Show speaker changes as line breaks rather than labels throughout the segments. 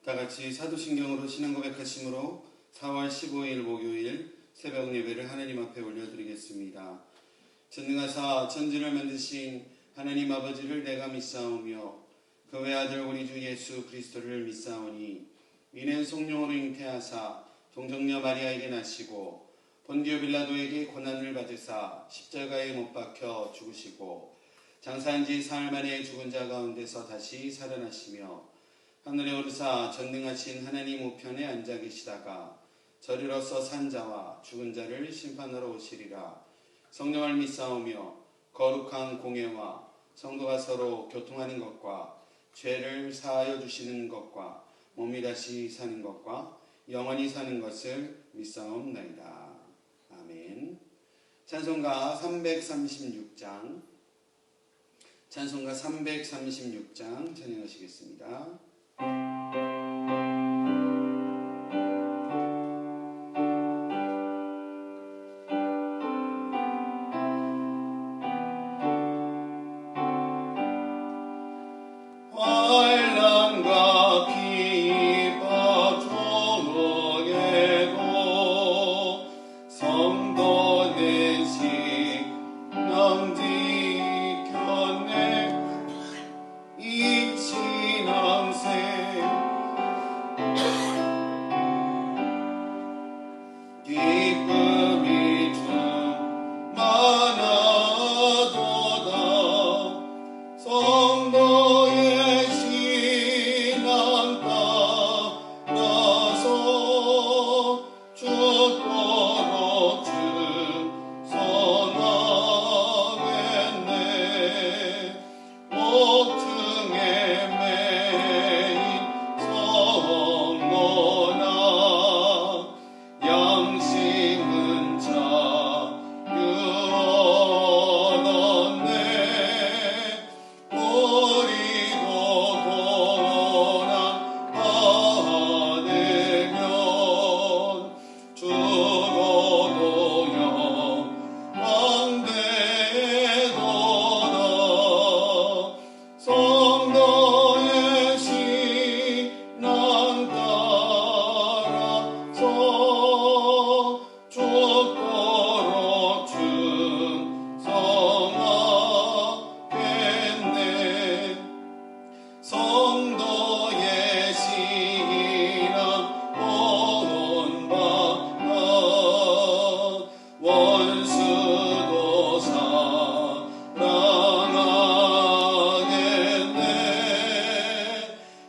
다같이 사도신경으로 신앙 고백하심으로 4월 15일 목요일 새벽 예배를 하나님 앞에 올려드리겠습니다. 전능하사 천지를 만드신 하나님 아버지를 내가 믿사오며 그 외아들 우리 주 예수 그리스도를 믿사오니 이는 성령으로 잉태하사 동정녀 마리아에게 나시고 본디오 빌라도에게 고난을 받으사 십자가에 못 박혀 죽으시고 장사한 지 사흘 만에 죽은 자 가운데서 다시 살아나시며 하늘에 오르사 전능하신 하나님 우편에 앉아 계시다가 저리로서 산 자와 죽은 자를 심판하러 오시리라. 성령을 믿사오며 거룩한 공예와 성도가 서로 교통하는 것과 죄를 사하여 주시는 것과 몸이 다시 사는 것과 영원히 사는 것을 믿사옵나이다. 아멘. 찬송가 336장 찬양하시겠습니다.
환난과 비박 종에도 성도 내시 낭지켰네. 이 신앙생 기쁨이 충만하도다. 성도의 신앙 따라서 죽도록 충성하겠네. 옥중에 매인 성도나 양심은 자유롭네. 우리도 고난 받으면 죽어도 영광되도다. 성도의 신앙 따라서 죽도록 충성하겠네. 성도의 신앙 본받아 원수도 사랑하겠네.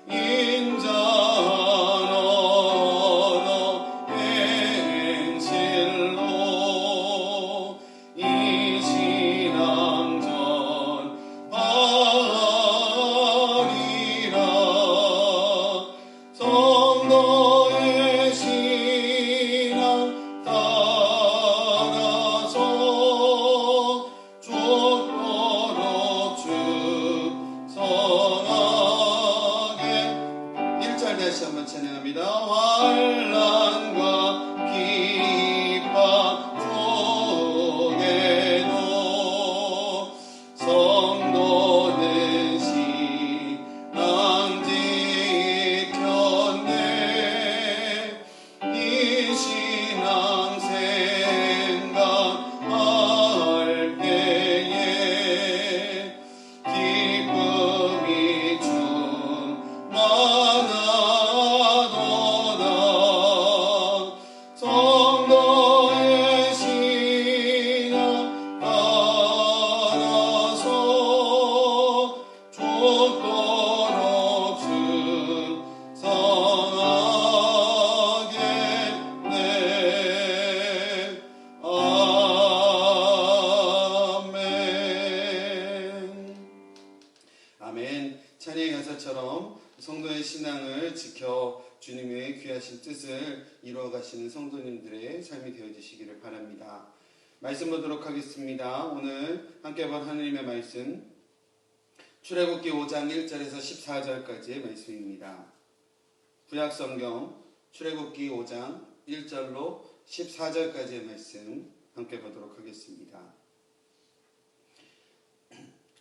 인자한 언어 행실로 이 신앙 전하리라. 성도의 신앙 따라서 죽도록 충성하게.
1절 다시 한번 찬양합니다.
환난과 비박 중에도 성도는 신앙 지켰네. 이 신앙 생각할 때에 기쁨이 충만하도다. 성도의 신앙 따라서 죽도록 충성하겠네. 아멘.
아멘. 찬양의 가사처럼 성도의 신앙을 지켜 주님의 귀하신 뜻을 이루어가시는 성도님들의 삶이 되어지시기를 바랍니다. 말씀 보도록 하겠습니다. 오늘 함께 볼 하나님의 말씀 출애굽기 5장 1절에서 14절까지의 말씀입니다. 구약성경 출애굽기 5장 1절로 14절까지의 말씀 함께 보도록 하겠습니다.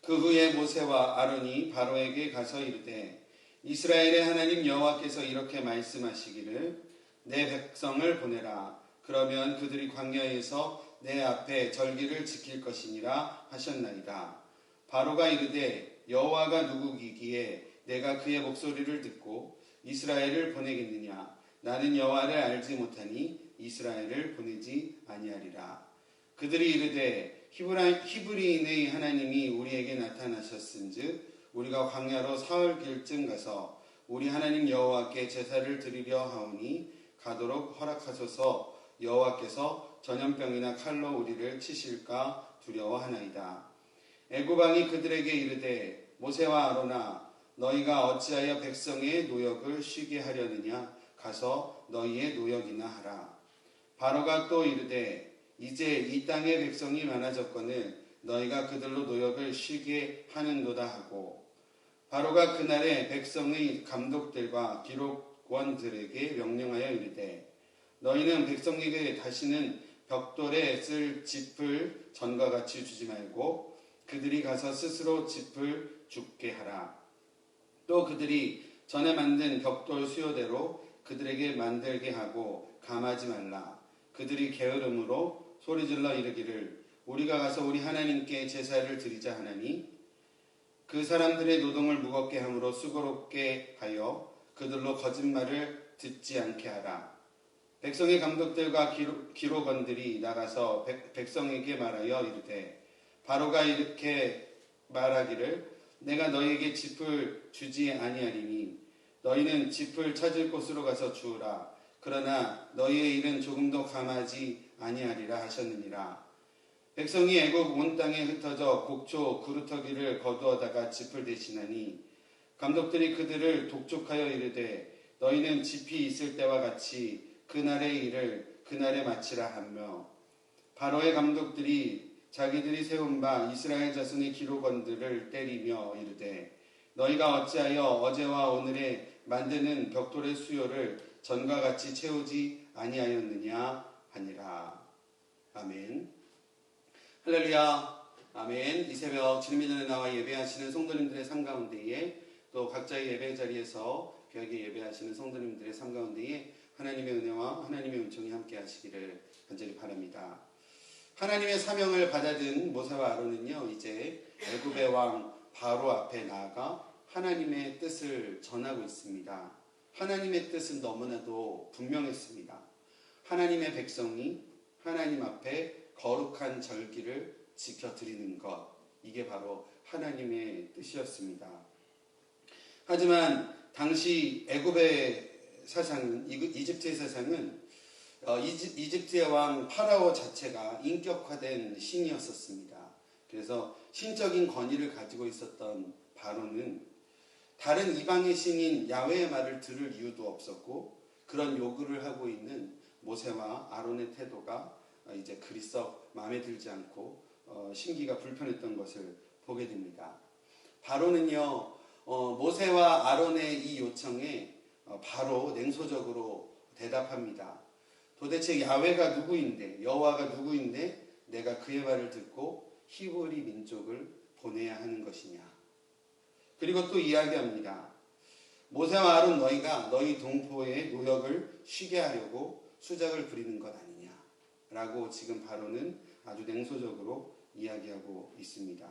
그 후에 모세와 아론이 바로에게 가서 이르되 이스라엘의 하나님 여호와께서 이렇게 말씀하시기를 내 백성을 보내라. 그러면 그들이 광야에서 내 앞에 절기를 지킬 것이니라 하셨나이다. 바로가 이르되 여호와가 누구이기에 내가 그의 목소리를 듣고 이스라엘을 보내겠느냐. 나는 여호와를 알지 못하니 이스라엘을 보내지 아니하리라. 그들이 이르되 히브리인의 하나님이 우리에게 나타나셨은즉 우리가 광야로 사흘 길쯤 가서 우리 하나님 여호와께 제사를 드리려 하오니 가도록 허락하소서. 여호와께서 전염병이나 칼로 우리를 치실까 두려워하나이다. 애굽 왕이 그들에게 이르되 모세와 아로나 너희가 어찌하여 백성의 노역을 쉬게 하려느냐. 가서 너희의 노역이나 하라. 바로가 또 이르되 이제 이 땅의 백성이 많아졌거늘 너희가 그들로 노역을 쉬게 하는도다 하고 바로가 그날에 백성의 감독들과 기록원들에게 명령하여 이르되 너희는 백성에게 다시는 벽돌에 쓸 짚을 전과 같이 주지 말고 그들이 가서 스스로 짚을 줍게 하라. 또 그들이 전에 만든 벽돌 수요대로 그들에게 만들게 하고 감하지 말라. 그들이 게으름으로 소리질러 이르기를 우리가 가서 우리 하나님께 제사를 드리자 하나니 그 사람들의 노동을 무겁게 함으로 수고롭게 하여 그들로 거짓말을 듣지 않게 하라. 백성의 감독들과 기록원들이 나가서 백성에게 말하여 이르되 바로가 이렇게 말하기를 내가 너희에게 짚을 주지 아니하리니 너희는 짚을 찾을 곳으로 가서 주우라. 그러나 너희의 일은 조금도 감하지 아니하리라 하셨느니라. 백성이 애굽 온 땅에 흩어져 곡초 그루터기를 거두어다가 짚을 대신하니 감독들이 그들을 독촉하여 이르되 너희는 짚이 있을 때와 같이 그날의 일을 그날에 마치라 하며 바로의 감독들이 자기들이 세운 바 이스라엘 자손의 기록원들을 때리며 이르되 너희가 어찌하여 어제와 오늘에 만드는 벽돌의 수요를 전과 같이 채우지 아니하였느냐 하니라. 아멘. 할렐루야. 아멘. 이 새벽 주님의 전에 나와 예배하시는 성도님들의 삶 가운데에 또 각자의 예배 자리에서 귀하게 예배하시는 성도님들의 삶 가운데에 하나님의 은혜와 하나님의 은총이 함께 하시기를 간절히 바랍니다. 하나님의 사명을 받아든 모세와 아론은요, 이제 애굽의 왕 바로 앞에 나아가 하나님의 뜻을 전하고 있습니다. 하나님의 뜻은 너무나도 분명했습니다. 하나님의 백성이 하나님 앞에 거룩한 절기를 지켜드리는 것, 이게 바로 하나님의 뜻이었습니다. 하지만 당시 애굽의 사상은, 이집트의 사상은 이집트의 왕 파라오 자체가 인격화된 신이었었습니다. 그래서 신적인 권위를 가지고 있었던 바로는 다른 이방의 신인 야훼의 말을 들을 이유도 없었고 그런 요구를 하고 있는 모세와 아론의 태도가 이제 그리 썩 마음에 들지 않고 심기가 불편했던 것을 보게 됩니다. 바로는요, 모세와 아론의 이 요청에 바로 냉소적으로 대답합니다. 도대체 야훼가 누구인데, 여호와가 누구인데 내가 그의 말을 듣고 히브리 민족을 보내야 하는 것이냐. 그리고 또 이야기합니다. 모세와 아론 너희가 너희 동포의 노역을 쉬게 하려고 수작을 부리는 것 아니냐 라고 지금 바로는 아주 냉소적으로 이야기하고 있습니다.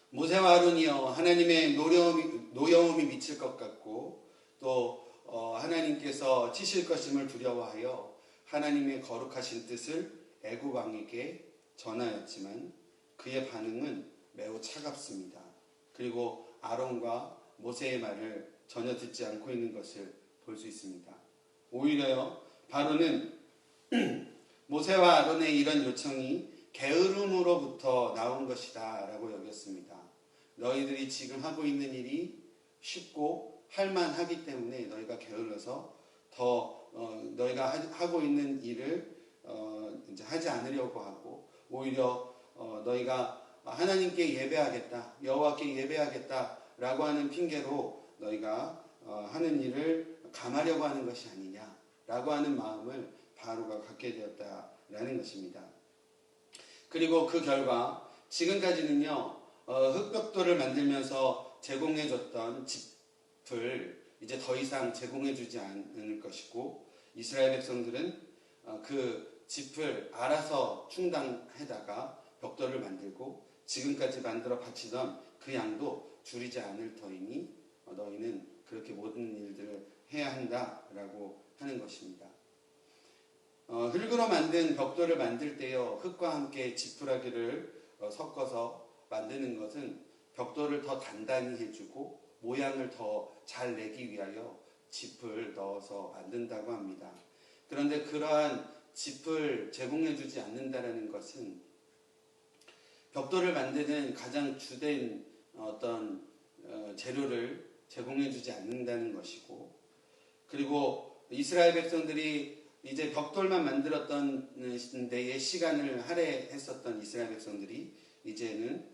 모세와 아론이요, 하나님의 노여움이 미칠 것 같고 또 하나님께서 치실 것임을 두려워하여 하나님의 거룩하신 뜻을 애굽 왕에게 전하였지만 그의 반응은 매우 차갑습니다. 그리고 아론과 모세의 말을 전혀 듣지 않고 있는 것을 볼 수 있습니다. 오히려요, 바로는 모세와 아론의 이런 요청이 게으름으로부터 나온 것이다 라고 여겼습니다. 너희들이 지금 하고 있는 일이 쉽고 할만하기 때문에 너희가 게을러서 더 너희가 하고 있는 일을 이제 하지 않으려고 하고 오히려 너희가 하나님께 예배하겠다, 여호와께 예배하겠다라고 하는 핑계로 너희가 하는 일을 감하려고 하는 것이 아니냐라고 하는 마음을 바로가 갖게 되었다라는 것입니다. 그리고 그 결과 지금까지는요, 흙벽돌을 만들면서 제공해줬던 짚을 이제 더 이상 제공해주지 않을 것이고 이스라엘 백성들은 그 짚을 알아서 충당해다가 벽돌을 만들고 지금까지 만들어 바치던 그 양도 줄이지 않을 터이니 너희는 그렇게 모든 일들을 해야 한다라고 하는 것입니다. 흙으로 만든 벽돌을 만들 때요 흙과 함께 지푸라기를 섞어서 만드는 것은 벽돌을 더 단단히 해주고 모양을 더 잘 내기 위하여 짚을 넣어서 만든다고 합니다. 그런데 그러한 짚을 제공해주지 않는다라는 것은 벽돌을 만드는 가장 주된 어떤 재료를 제공해주지 않는다는 것이고, 그리고 이스라엘 백성들이 이제 벽돌만 만들었던 데에 시간을 할애했었던 이스라엘 백성들이 이제는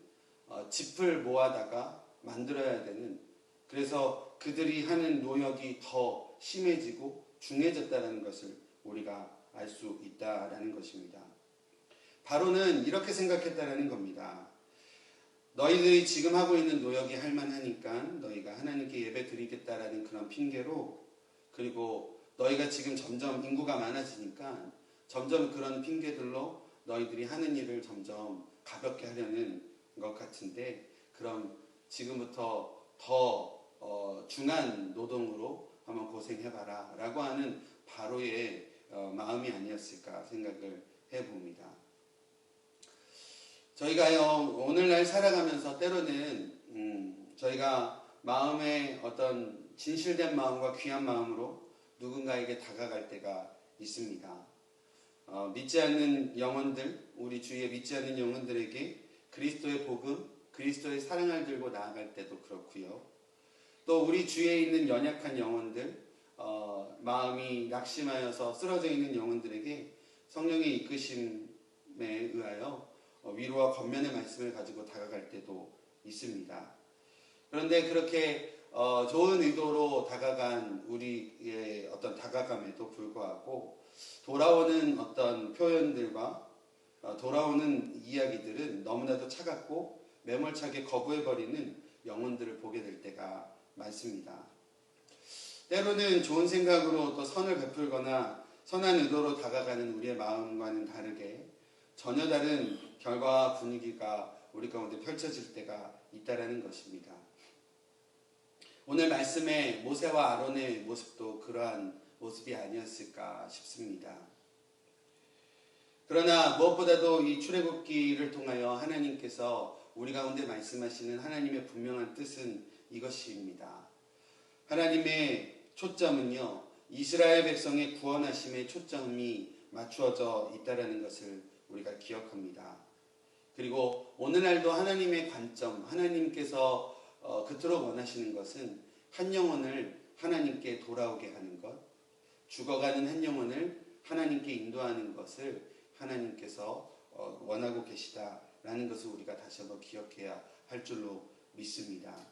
짚을 모아다가 만들어야 되는, 그래서 그들이 하는 노역이 더 심해지고 중해졌다는 것을 우리가 알 수 있다라는 것입니다. 바로는 이렇게 생각했다라는 겁니다. 너희들이 지금 하고 있는 노역이 할만하니까 너희가 하나님께 예배 드리겠다라는 그런 핑계로, 그리고 너희가 지금 점점 인구가 많아지니까 점점 그런 핑계들로 너희들이 하는 일을 점점 가볍게 하려는 것 같은데, 그럼 지금부터 더 중한 노동으로 한번 고생해봐라 라고 하는 바로의 마음이 아니었을까 생각을 해봅니다. 저희가요 오늘날 살아가면서 때로는 저희가 마음의 어떤 진실된 마음과 귀한 마음으로 누군가에게 다가갈 때가 있습니다. 믿지 않는 영혼들, 우리 주위에 믿지 않는 영혼들에게 그리스도의 복음, 그리스도의 사랑을 들고 나아갈 때도 그렇고요. 또 우리 주위에 있는 연약한 영혼들, 마음이 낙심하여서 쓰러져 있는 영혼들에게 성령의 이끄심에 의하여 위로와 권면의 말씀을 가지고 다가갈 때도 있습니다. 그런데 그렇게 좋은 의도로 다가간 우리의 어떤 다가감에도 불구하고 돌아오는 어떤 표현들과 돌아오는 이야기들은 너무나도 차갑고 매몰차게 거부해버리는 영혼들을 보게 될 때가 많습니다. 때로는 좋은 생각으로 또 선을 베풀거나 선한 의도로 다가가는 우리의 마음과는 다르게 전혀 다른 결과와 분위기가 우리 가운데 펼쳐질 때가 있다라는 것입니다. 오늘 말씀에 모세와 아론의 모습도 그러한 모습이 아니었을까 싶습니다. 그러나 무엇보다도 이 출애굽기를 통하여 하나님께서 우리 가운데 말씀하시는 하나님의 분명한 뜻은 이것입니다. 하나님의 초점은요, 이스라엘 백성의 구원하심의 초점이 맞추어져 있다는 것을 우리가 기억합니다. 그리고 오늘날도 하나님의 관점, 하나님께서 그토록 원하시는 것은 한 영혼을 하나님께 돌아오게 하는 것, 죽어가는 한 영혼을 하나님께 인도하는 것을 하나님께서 원하고 계시다라는 것을 우리가 다시 한번 기억해야 할 줄로 믿습니다.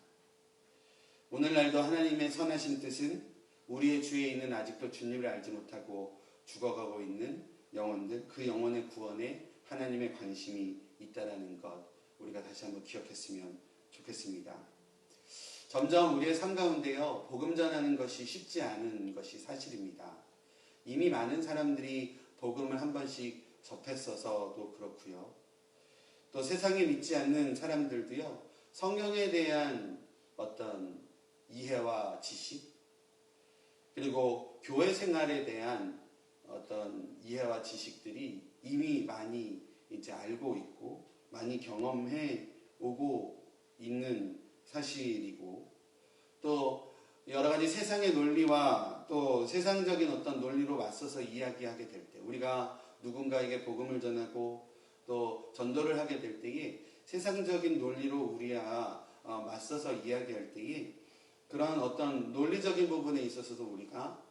오늘날도 하나님의 선하신 뜻은 우리의 주위에 있는 아직도 주님을 알지 못하고 죽어가고 있는 영혼들, 그 영혼의 구원에 하나님의 관심이 있다라는 것, 우리가 다시 한번 기억했으면 좋겠습니다. 점점 우리의 삶 가운데요, 복음 전하는 것이 쉽지 않은 것이 사실입니다. 이미 많은 사람들이 복음을 한 번씩 접했어서도 그렇고요. 또 세상에 믿지 않는 사람들도요, 성경에 대한 어떤 이해와 지식, 그리고 교회 생활에 대한 어떤 이해와 지식들이 이미 많이 이제 알고 있고 많이 경험해 오고 있는 사실이고, 또 여러 가지 세상의 논리와 또 세상적인 어떤 논리로 맞서서 이야기하게 될 때, 우리가 누군가에게 복음을 전하고 또 전도를 하게 될 때에 세상적인 논리로 우리가 맞서서 이야기할 때에 그런 어떤 논리적인 부분에 있어서도 우리가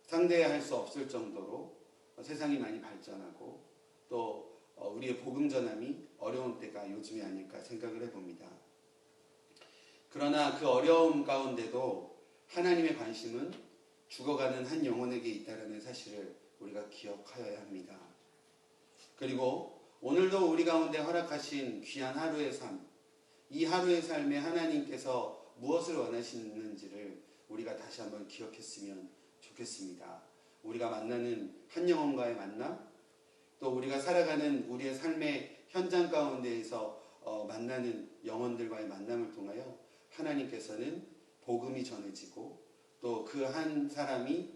상대할 수 없을 정도로 세상이 많이 발전하고 또 우리의 복음 전함이 어려운 때가 요즘이 아닐까 생각을 해봅니다. 그러나 그 어려움 가운데도 하나님의 관심은 죽어가는 한 영혼에게 있다는 사실을 우리가 기억하여야 합니다. 그리고 오늘도 우리 가운데 허락하신 귀한 하루의 삶, 이 하루의 삶에 하나님께서 무엇을 원하시는지를 우리가 다시 한번 기억했으면 좋겠습니다. 우리가 만나는 한 영혼과의 만남, 또 우리가 살아가는 우리의 삶의 현장 가운데에서 만나는 영혼들과의 만남을 통하여 하나님께서는 복음이 전해지고 또 그 한 사람이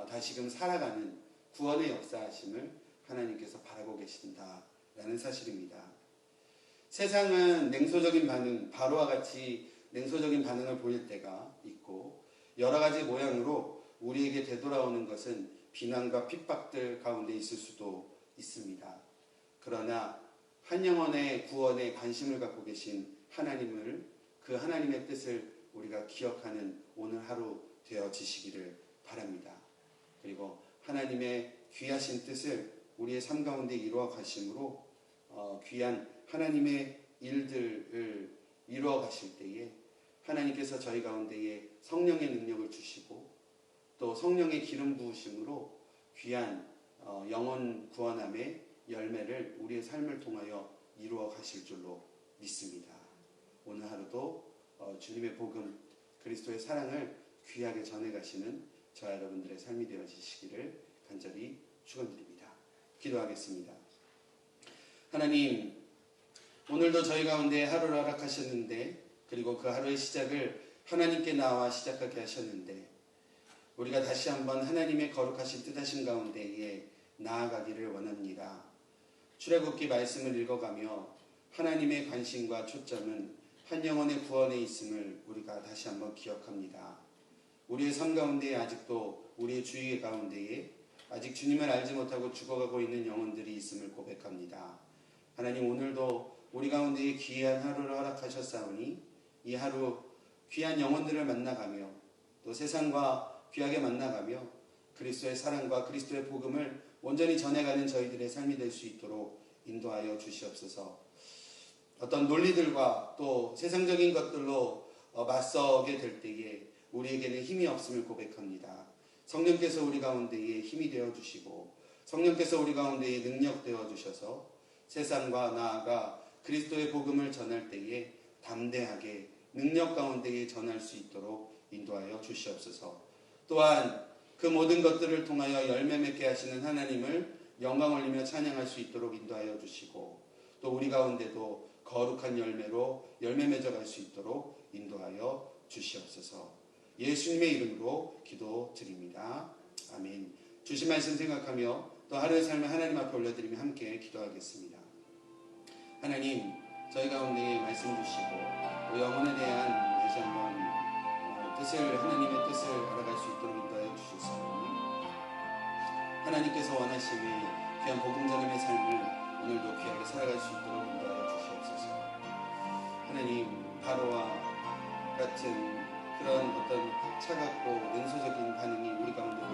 다시금 살아가는 구원의 역사하심을 하나님께서 바라고 계신다라는 사실입니다. 세상은 냉소적인 반응, 바로와 같이 냉소적인 반응을 보일 때가 있고 여러 가지 모양으로 우리에게 되돌아오는 것은 비난과 핍박들 가운데 있을 수도 있습니다. 그러나 한 영혼의 구원에 관심을 갖고 계신 하나님을, 그 하나님의 뜻을 우리가 기억하는 오늘 하루 되어지시기를 바랍니다. 그리고 하나님의 귀하신 뜻을 우리의 삶 가운데 이루어 가심으로 귀한 하나님의 일들을 이루어 가실 때에 하나님께서 저희 가운데에 성령의 능력을 주시고 또 성령의 기름 부으심으로 귀한 영혼 구원함의 열매를 우리의 삶을 통하여 이루어 가실 줄로 믿습니다. 오늘 하루도 주님의 복음, 그리스도의 사랑을 귀하게 전해 가시는 저와 여러분들의 삶이 되어지시기를 간절히 축원드립니다. 기도하겠습니다. 하나님, 오늘도 저희 가운데 하루를 허락하셨는데, 그리고 그 하루의 시작을 하나님께 나와 시작하게 하셨는데, 우리가 다시 한번 하나님의 거룩하신 뜻하신 가운데에 나아가기를 원합니다. 출애굽기 말씀을 읽어가며 하나님의 관심과 초점은 한 영혼의 구원에 있음을 우리가 다시 한번 기억합니다. 우리의 삶 가운데에 아직도 우리의 주위 가운데에 아직 주님을 알지 못하고 죽어가고 있는 영혼들이 있음을 고백합니다. 하나님, 오늘도 우리 가운데에 귀한 하루를 허락하셨사오니 이 하루 귀한 영혼들을 만나가며 또 세상과 귀하게 만나가며 그리스도의 사랑과 그리스도의 복음을 온전히 전해가는 저희들의 삶이 될 수 있도록 인도하여 주시옵소서. 어떤 논리들과 또 세상적인 것들로 맞서게 될 때에 우리에게는 힘이 없음을 고백합니다. 성령께서 우리 가운데에 힘이 되어주시고 성령께서 우리 가운데에 능력 되어주셔서 세상과 나아가 그리스도의 복음을 전할 때에 담대하게 능력 가운데에 전할 수 있도록 인도하여 주시옵소서. 또한 그 모든 것들을 통하여 열매 맺게 하시는 하나님을 영광 올리며 찬양할 수 있도록 인도하여 주시고 또 우리 가운데도 거룩한 열매로 열매 맺어갈 수 있도록 인도하여 주시옵소서. 예수님의 이름으로 기도드립니다. 아멘. 주신 말씀 생각하며 또 하루의 삶을 하나님 앞에 올려드리며 함께 기도하겠습니다. 하나님, 저희 가운데 말씀 주시고 또 영혼에 대한 다시 한번 하나님의 뜻을 알아갈 수 있도록 인도하여 주시옵소서. 하나님께서 원하시는 귀한 복음 전함의 삶을 오늘도 귀하게 살아갈 수 있도록 인도하여 주시옵소서. 하나님, 바로와 같은 그런 어떤 차갑고 냉소적인 반응이 우리 가운데